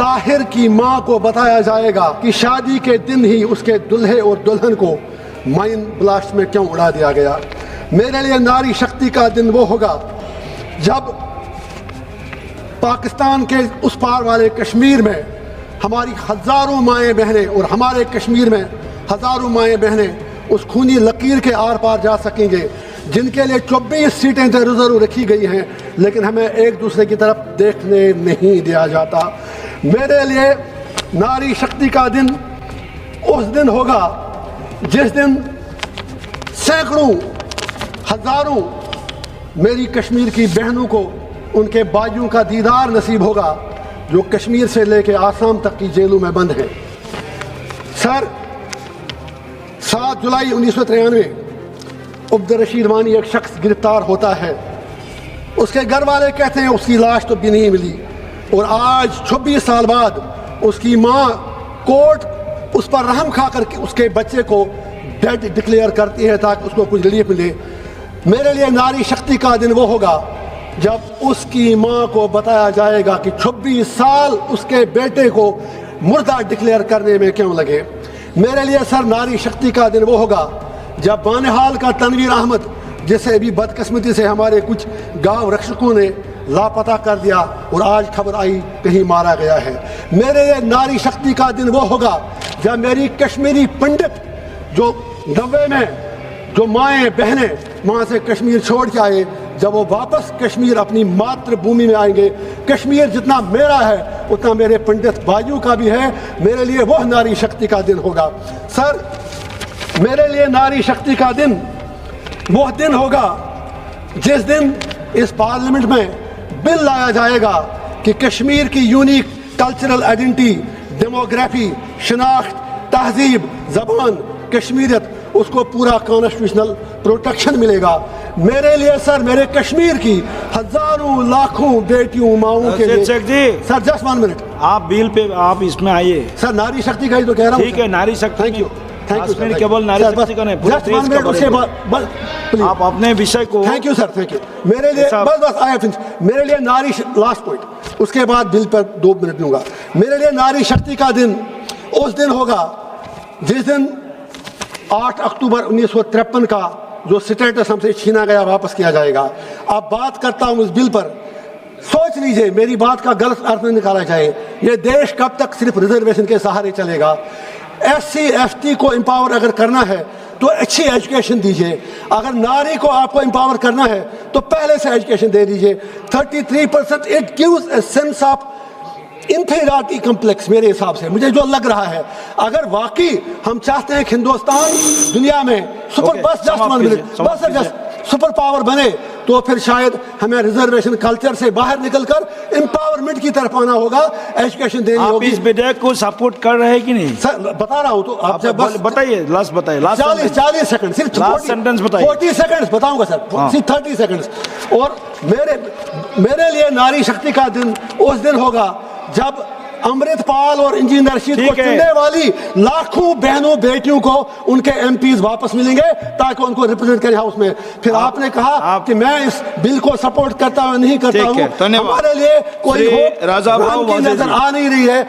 ताहिर की मां को बताया जाएगा कि शादी के दिन ही उसके दुल्हे और दुल्हन को माइन ब्लास्ट में क्यों उड़ा दिया गया। मेरे लिए नारी शक्ति का दिन वो होगा जब पाकिस्तान के उस पार वाले कश्मीर में हमारी हज़ारों माएँ बहनें और हमारे कश्मीर में हज़ारों माएँ बहनें उस खूनी लकीर के आर पार जा सकेंगे जिनके लिए 24 सीटें रिजर्व रखी गई हैं, लेकिन हमें एक दूसरे की तरफ देखने नहीं दिया जाता। मेरे लिए नारी शक्ति का दिन उस दिन होगा जिस दिन सैकड़ों हज़ारों मेरी कश्मीर की बहनों को उनके बाजुओं का दीदार नसीब होगा जो कश्मीर से लेकर आसाम तक की जेलों में बंद हैं। सर, 7 जुलाई 1993 अब्दुर्रशीद वानी एक शख्स गिरफ्तार होता है। उसके घर वाले कहते हैं उसकी लाश तो भी नहीं मिली, और आज 26 साल बाद उसकी माँ कोर्ट उस पर रहम खा कर उसके बच्चे को डेड डिक्लेयर करती है ताकि उसको कुछ रिलीफ मिले। मेरे लिए नारी शक्ति का दिन वो होगा जब उसकी माँ को बताया जाएगा कि 26 साल उसके बेटे को मुर्दा डिक्लेयर करने में क्यों लगे। मेरे लिए सर नारी शक्ति का दिन वो होगा जब बानिहाल का तनवीर अहमद, जिसे अभी बदकिस्मती से हमारे कुछ गांव रक्षकों ने लापता कर दिया और आज खबर आई कहीं मारा गया है। मेरे लिए नारी शक्ति का दिन वो होगा जब मेरी कश्मीरी पंडित जो 90 में जो माएँ बहनें वहाँ से कश्मीर छोड़ के आए, जब वो वापस कश्मीर अपनी मातृभूमि में आएंगे, कश्मीर जितना मेरा है उतना मेरे पंडित भाइयों का भी है। मेरे लिए वह नारी शक्ति का दिन होगा। सर, मेरे लिए नारी शक्ति का दिन वह दिन होगा जिस दिन इस पार्लियामेंट में बिल लाया जाएगा कि कश्मीर की यूनिक कल्चरल आइडेंटिटी, डेमोग्राफी, शनाख्त, तहजीब, जबान, कश्मीरियत, उसको पूरा कॉन्स्टिट्यूशनल प्रोटेक्शन मिलेगा। मेरे लिए सर, मेरे कश्मीर की हजारों लाखों बेटियों माओं के लिए सर, जस्ट 1 मिनट, आप बिल पे आप इसमें आइए सर। नारी शक्ति का ही तो कह रहा हूँ। ठीक है, नारी शक्ति। Thank you, thank you sir. केवल नारी शक्ति का नहीं, जस्ट 1 मिनट, उसके बाद आप अपने विषय को। Thank you sir, thank you. मेरे लिए बस आया फिनिश। मेरे लिए नारी, लास्ट पॉइंट, उसके बाद बिल पर 2 मिनट दूंगा। मेरे लिए नारी शक्ति का दिन उस दिन होगा जिस दिन 8 अक्टूबर 1953 का जो स्टेटस हमसे छीना गया वापस किया जाएगा। अब बात करता हूँ इस बिल पर, सोच लीजिए, मेरी बात का गलत अर्थ नहीं निकाला जाए। ये देश कब तक सिर्फ रिजर्वेशन के सहारे चलेगा? SC ST को एम्पावर अगर करना है तो अच्छी एजुकेशन दीजिए। अगर नारी को आपको एम्पावर करना है तो पहले से एजुकेशन दे दीजिए। 33% it gives a sense of inferiority complex. मेरे हिसाब से मुझे जो लग रहा है, अगर वाकई हम चाहते हैं कि हिंदुस्तान दुनिया में सुपर सुपर पावर बने, तो फिर शायद हमें रिजर्वेशन कल्चर से बाहर निकलकर एम्पावरमेंट की तरफ आना होगा, एजुकेशन देनी होगी। आप इस विधेयक को सपोर्ट कर रहे हैं कि नहीं? सर, बता रहा हूँ तो आपसे बस बताइए, लास्ट बताइए, लास्ट 40 सेकंड, सिर्फ लास्ट सेंटेंस बताइए। 40 सेकंड्स बताऊंगा सर, सिर्फ 30 सेकंड्स। और मेरे लिए नारी शक्ति का दिन उस दिन होगा जब अमृतपाल और इंजीनियर रशीद को चुनने वाली लाखों बहनों बेटियों को उनके MPs वापस मिलेंगे ताकि उनको रिप्रेजेंट करें हाउस में। फिर आपने कहा कि मैं इस बिल को सपोर्ट करता हूं नहीं करता हूं, हमारे लिए कोई होप नजर आ नहीं रही है।